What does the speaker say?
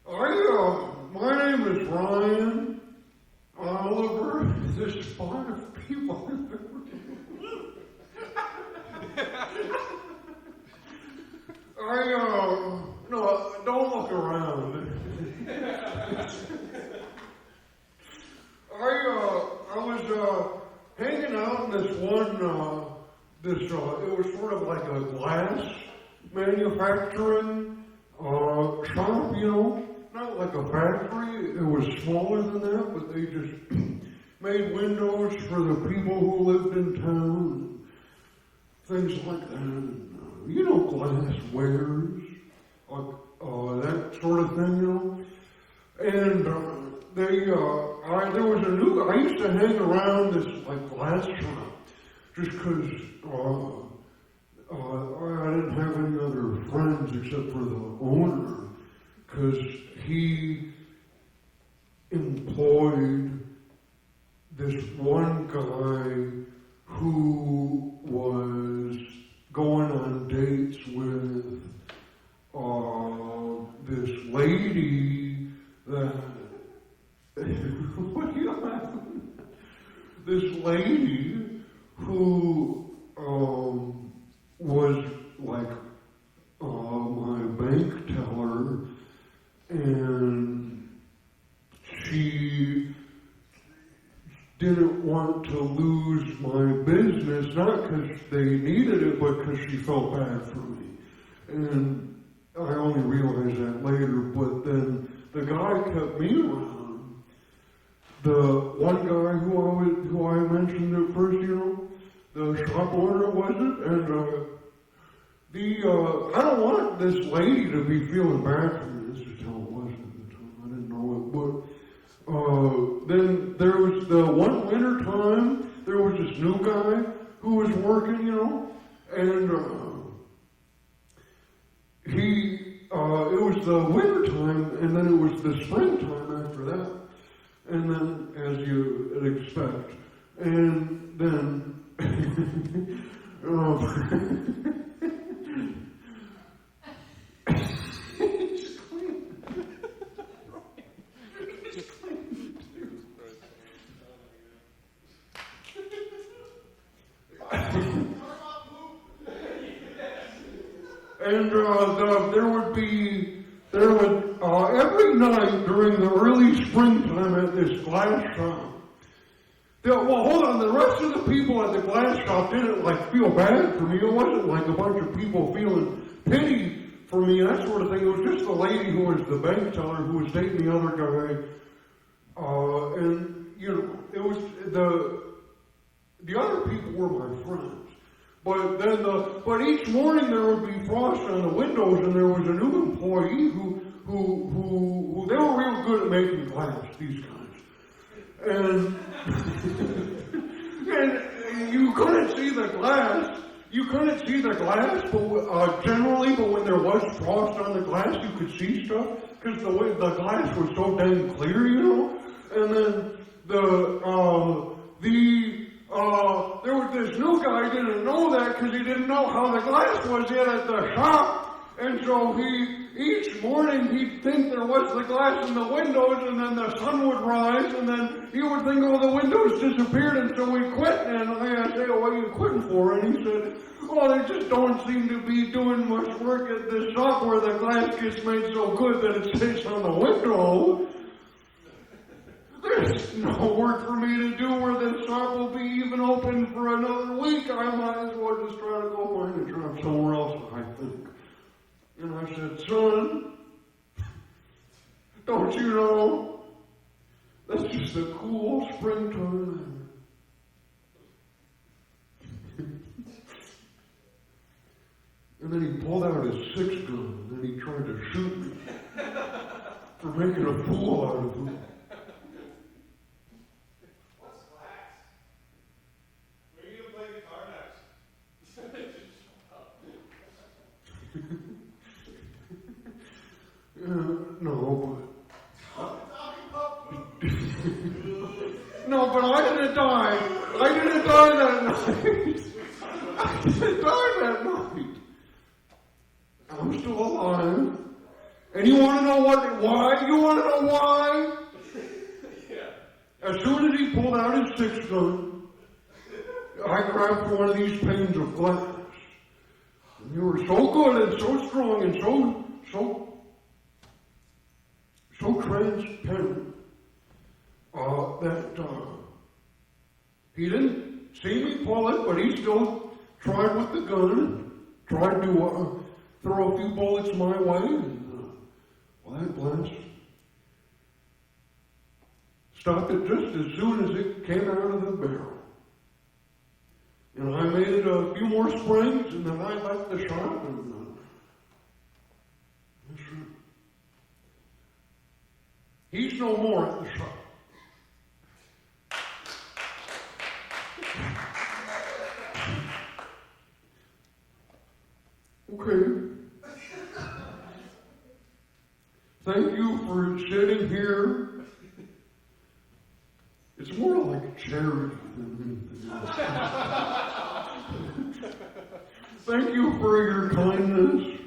My name is Ryan Oliver. There's 5 people. No, don't look around. I was hanging out in this one, it was sort of like a glass manufacturing shop, not like a factory. It was smaller than that, but they just made windows for the people who lived in town, things like that. Glass wares, that sort of thing, And there was I used to hang around this glass shop just because I didn't have any other friends except for the owner, because he employed this one guy who was going on dates with this lady that what are you laughing at? This lady who was like my bank teller, and she didn't want to lose my business, not because they needed it, but because she felt bad for me. And I only realized that later, but then the guy kept me around. The one guy who I mentioned at first, the shop owner wasn't, and I don't want this lady to be feeling bad for me. This is how it was at the time. I didn't know it, but then there was the one winter time, there was this new guy who was working, and it was the winter time, and then it was the springtime after that, and then, as you would expect, and then, and every night during the early springtime at this glass shop, the rest of the people at the glass shop didn't feel bad for me. It wasn't like a bunch of people feeling pity for me, that sort of thing. It was just the lady who was the bank teller who was dating the other guy, and it was the other people were my friends. But then, but each morning there would be frost on the windows, and there was a new employee who they were real good at making glass, these guys, and and you couldn't see the glass. You couldn't see the glass, but generally, but when there was frost on the glass, you could see stuff because the glass was so dang clear, And then there was this new guy didn't know that because he didn't know how the glass was yet at the shop, and so each morning he'd think there was the glass in the windows, and then the sun would rise, and then he would think, the windows disappeared, and so he quit. And I say, what are you quitting for? And he said, they just don't seem to be doing much work at this shop where the glass gets made so good that it stays on the window. There's no work for me to do where this shop will be even open for another week. I might as well just try to go find a job somewhere else, I think. And I said, son, don't you know, that's just a cool springtime. And then he pulled out his 6-gun, and he tried to shoot me for making a fool out of him. No, but I didn't die. I didn't die that night. I didn't die that night. I'm still alive. And you want to know why? You want to know why? As soon as he pulled out his 6-gun, I grabbed for one of these panes of glass. And they were so good and so strong and so transparent that he didn't see me pull it, but he still tried with the gun and tried to throw a few bullets my way. And, well, that blast stopped it just as soon as it came out of the barrel. And I made it a few more springs, and then I left the shop, and that's right. He's no more at the shop. Okay. Thank you for sitting here. It's more like a charity than anything else. Thank you for your kindness.